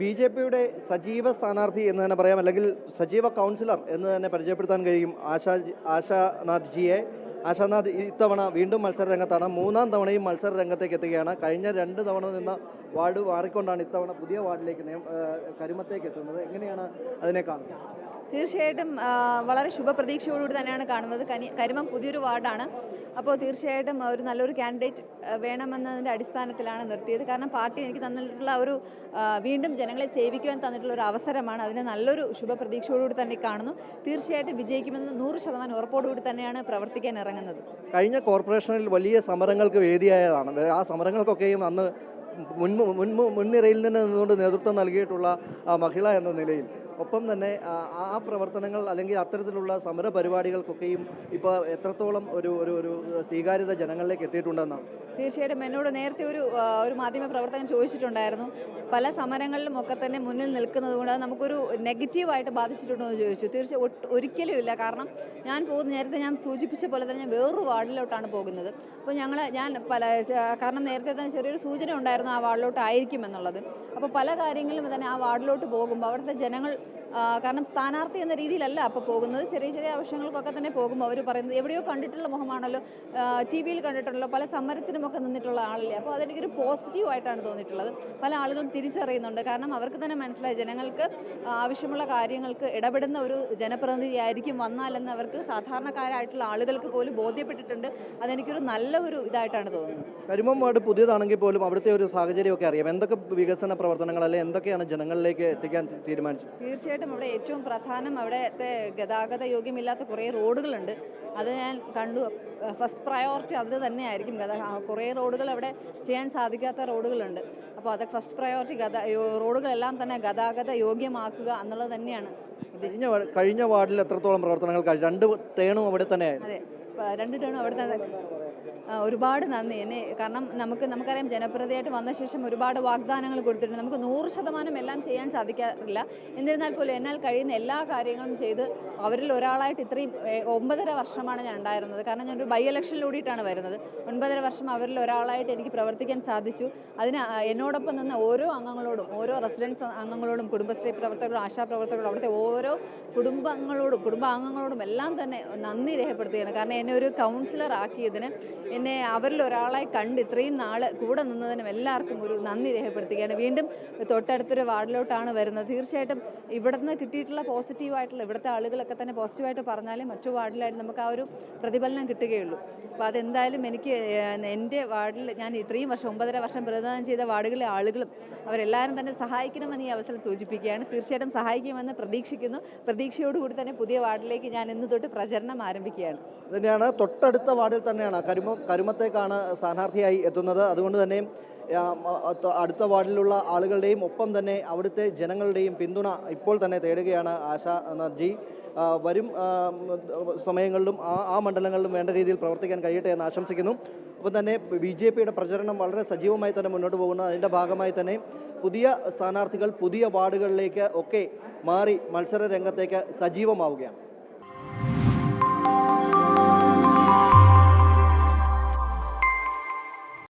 ബി.ജെ.പിയുടെ സജീവ സ്ഥാനാർത്ഥി എന്ന് തന്നെ പറയാം, അല്ലെങ്കിൽ സജീവ കൗൺസിലർ എന്ന് തന്നെ പരിചയപ്പെടുത്താൻ കഴിയും ആശാനാഥ് ഇത്തവണ വീണ്ടും മത്സര രംഗത്താണ്. മൂന്നാം തവണയും മത്സര രംഗത്തേക്ക് എത്തുകയാണ്. കഴിഞ്ഞ 2 തവണ നിന്ന വാർഡ് മാറിക്കൊണ്ടാണ് ഇത്തവണ പുതിയ വാർഡിലേക്ക് കരുമത്തേക്ക് എത്തുന്നത്. എങ്ങനെയാണ് അതിനെ കാണുന്നത്? തീർച്ചയായിട്ടും വളരെ ശുഭപ്രതീക്ഷയോടുകൂടി തന്നെയാണ് കാണുന്നത്. കരിമം പുതിയൊരു വാർഡാണ്. അപ്പോൾ തീർച്ചയായിട്ടും ഒരു നല്ലൊരു കാൻഡിഡേറ്റ് വേണമെന്നതിൻ്റെ അടിസ്ഥാനത്തിലാണ് നിർത്തിയത്. കാരണം പാർട്ടി എനിക്ക് തന്നിട്ടുള്ള ഒരു വീണ്ടും ജനങ്ങളെ സേവിക്കുവാൻ തന്നിട്ടുള്ള ഒരു അവസരമാണ്. അതിന് നല്ലൊരു ശുഭപ്രതീക്ഷയോടുകൂടി തന്നെ കാണുന്നു. തീർച്ചയായിട്ടും വിജയിക്കുമെന്ന് 100% ഉറപ്പോടുകൂടി തന്നെയാണ് പ്രവർത്തിക്കാൻ ഇറങ്ങുന്നത്. കഴിഞ്ഞ കോർപ്പറേഷനിൽ വലിയ സമരങ്ങൾക്ക് വേദിയായതാണ്. ആ സമരങ്ങൾക്കൊക്കെയും അന്ന് മുൻനിരയിൽ നിന്നുകൊണ്ട് നേതൃത്വം നൽകിയിട്ടുള്ള മഹിള എന്ന നിലയിൽ, ഒപ്പം തന്നെ ആ പ്രവർത്തനങ്ങൾ അല്ലെങ്കിൽ അത്തരത്തിലുള്ള സമര പരിപാടികൾക്കൊക്കെയും ഇപ്പോൾ എത്രത്തോളം ഒരു സ്വീകാര്യത ജനങ്ങളിലേക്ക് എത്തിയിട്ടുണ്ടെന്നാണ്? തീർച്ചയായിട്ടും എന്നോട് നേരത്തെ ഒരു മാധ്യമ പ്രവർത്തകൻ ചോദിച്ചിട്ടുണ്ടായിരുന്നു, പല സമരങ്ങളിലും ഒക്കെ തന്നെ മുന്നിൽ നിൽക്കുന്നത് കൊണ്ട് അത് നമുക്കൊരു നെഗറ്റീവായിട്ട് ബാധിച്ചിട്ടുണ്ടോ എന്ന് ചോദിച്ചു. ഒരിക്കലും ഇല്ല. കാരണം നേരത്തെ ഞാൻ സൂചിപ്പിച്ച പോലെ തന്നെ ഞാൻ വേറൊരു വാർഡിലോട്ടാണ് പോകുന്നത്. അപ്പോൾ കാരണം നേരത്തെ തന്നെ ചെറിയൊരു സൂചന ഉണ്ടായിരുന്നു ആ വാർഡിലോട്ട് ആയിരിക്കും എന്നുള്ളത്. അപ്പോൾ പല കാര്യങ്ങളിലും തന്നെ ആ വാർഡിലോട്ട് പോകുമ്പോൾ അവിടുത്തെ ജനങ്ങൾ, കാരണം സ്ഥാനാർത്ഥി എന്ന രീതിയിലല്ല അപ്പോൾ പോകുന്നത്, ചെറിയ ചെറിയ ആവശ്യങ്ങൾക്കൊക്കെ തന്നെ പോകുമ്പോൾ അവർ പറയുന്നത് എവിടെയോ കണ്ടിട്ടുള്ള മുഖമാണല്ലോ, TV-യിൽ കണ്ടിട്ടുള്ളല്ലോ, പല സമരത്തിനുമൊക്കെ നിന്നിട്ടുള്ള ആളല്ലേ. അപ്പോൾ അതെനിക്കൊരു പോസിറ്റീവായിട്ടാണ് തോന്നിയിട്ടുള്ളത്. പല ആളുകളും തിരിച്ചറിയുന്നുണ്ട്. കാരണം അവർക്ക് തന്നെ മനസ്സിലായി ജനങ്ങൾക്ക് ആവശ്യമുള്ള കാര്യങ്ങൾക്ക് ഇടപെടുന്ന ഒരു ജനപ്രതിനിധി ആയിരിക്കും വന്നാലെന്ന് അവർക്ക് സാധാരണക്കാരായിട്ടുള്ള ആളുകൾക്ക് പോലും ബോധ്യപ്പെട്ടിട്ടുണ്ട്. അതെനിക്കൊരു നല്ല ഒരു ഇതായിട്ടാണ് തോന്നുന്നത്. കരിമം വാർഡ് പുതിയതാണെങ്കിൽ പോലും അവിടുത്തെ ഒരു സാഹചര്യമൊക്കെ അറിയാം. എന്തൊക്കെ വികസന പ്രവർത്തനങ്ങൾ അല്ലെങ്കിൽ എന്തൊക്കെയാണ് ജനങ്ങളിലേക്ക് എത്തിക്കാൻ തീരുമാനിച്ചത്? തീർച്ചയായിട്ടും അവിടെ ഏറ്റവും പ്രധാനം അവിടുത്തെ ഗതാഗത യോഗ്യമില്ലാത്ത കുറേ റോഡുകളുണ്ട്. അത് ഞാൻ കണ്ടു. ഫസ്റ്റ് പ്രയോറിറ്റി അത് തന്നെയായിരിക്കും. കുറേ റോഡുകൾ അവിടെ ചെയ്യാൻ സാധിക്കാത്ത റോഡുകളുണ്ട്. അപ്പോൾ അത് ഫസ്റ്റ് പ്രയോറിറ്റി റോഡുകളെല്ലാം തന്നെ ഗതാഗത യോഗ്യമാക്കുക എന്നുള്ളത് തന്നെയാണ്. കഴിഞ്ഞ വാർഡിൽ എത്രത്തോളം പ്രവർത്തനങ്ങൾ 2 ടേണും അവിടെ തന്നെ? അതെ, 2 ടേണും അവിടെ തന്നെ. ഒരുപാട് നന്ദി. കാരണം നമുക്കറിയാം, ജനപ്രതിയായിട്ട് വന്ന ശേഷം ഒരുപാട് വാഗ്ദാനങ്ങൾ കൊടുത്തിട്ടുണ്ട്. നമുക്ക് 100% എല്ലാം ചെയ്യാൻ സാധിക്കാറില്ല. എന്നിരുന്നാൽ പോലും എന്നാൽ കഴിയുന്ന എല്ലാ കാര്യങ്ങളും ചെയ്ത് അവരിൽ ഒരാളായിട്ട് ഇത്രയും 9.5 വർഷമാണ് ഞാൻ ഉണ്ടായിരുന്നത്. കാരണം ഞാനൊരു ബൈ ഇലക്ഷനിലൂടെയാണ് വരുന്നത്. 9.5 വർഷം അവരിൽ ഒരാളായിട്ട് എനിക്ക് പ്രവർത്തിക്കാൻ സാധിച്ചു. അതിന് എന്നോടൊപ്പം നിന്ന് ഓരോ അംഗങ്ങളോടും, ഓരോ റെസിഡൻസ് അംഗങ്ങളോടും, കുടുംബശ്രീ പ്രവർത്തകരോടും, ആശാപ്രവർത്തകരോടും, അവിടുത്തെ ഓരോ കുടുംബാംഗങ്ങളോടും എല്ലാം തന്നെ നന്ദി രേഖപ്പെടുത്തുകയാണ്. കാരണം എന്നെ ഒരു കൗൺസിലർ ആക്കിയതിന്, എന്നെ അവരിൽ ഒരാളായി കണ്ട് ഇത്രയും നാൾ കൂടെ നിന്നതിനും എല്ലാവർക്കും ഒരു നന്ദി രേഖപ്പെടുത്തുകയാണ്. വീണ്ടും തൊട്ടടുത്തൊരു വാർഡിലോട്ടാണ് വരുന്നത്. തീർച്ചയായിട്ടും ഇവിടുന്ന് കിട്ടിയിട്ടുള്ള പോസിറ്റീവായിട്ടുള്ള, ഇവിടുത്തെ ആളുകളൊക്കെ തന്നെ പോസിറ്റീവായിട്ട് പറഞ്ഞാലേ മറ്റു വാർഡിലായിട്ട് നമുക്ക് ആ ഒരു പ്രതിഫലനം കിട്ടുകയുള്ളൂ. അപ്പോൾ അതെന്തായാലും എനിക്ക് എൻ്റെ വാർഡിൽ ഞാൻ ഇത്രയും വർഷം 9.5 വർഷം പ്രതിനിധാനം ചെയ്ത വാർഡുകളിലെ ആളുകളും അവരെല്ലാവരും തന്നെ സഹായിക്കണമെന്ന് ഈ അവസരം സൂചിപ്പിക്കുകയാണ്. തീർച്ചയായിട്ടും സഹായിക്കുമെന്ന് പ്രതീക്ഷിക്കുന്നു. പ്രതീക്ഷയോടുകൂടി തന്നെ പുതിയ വാർഡിലേക്ക് ഞാൻ ഇന്ന് തൊട്ട് പ്രചരണം ആരംഭിക്കുകയാണ്. തന്നെയാണ് തൊട്ടടുത്ത വാർഡിൽ തന്നെയാണ് കരുമത്തേക്കാണ് സ്ഥാനാർത്ഥിയായി എത്തുന്നത്. അതുകൊണ്ട് തന്നെ അടുത്ത വാർഡിലുള്ള ആളുകളുടെയും ഒപ്പം തന്നെ അവിടുത്തെ ജനങ്ങളുടെയും പിന്തുണ ഇപ്പോൾ തന്നെ തേടുകയാണ് ആശാനാഥ്. വരും സമയങ്ങളിലും ആ മണ്ഡലങ്ങളിലും വേണ്ട രീതിയിൽ പ്രവർത്തിക്കാൻ കഴിയട്ടെ എന്ന് ആശംസിക്കുന്നു. ഒപ്പം തന്നെ ബി.ജെ.പിയുടെ പ്രചരണം വളരെ സജീവമായി തന്നെ മുന്നോട്ട് പോകുന്നു. അതിൻ്റെ ഭാഗമായി തന്നെ പുതിയ സ്ഥാനാർത്ഥികൾ പുതിയ വാർഡുകളിലേക്ക് ഒക്കെ മാറി മത്സര രംഗത്തേക്ക് സജീവമാവുകയാണ്.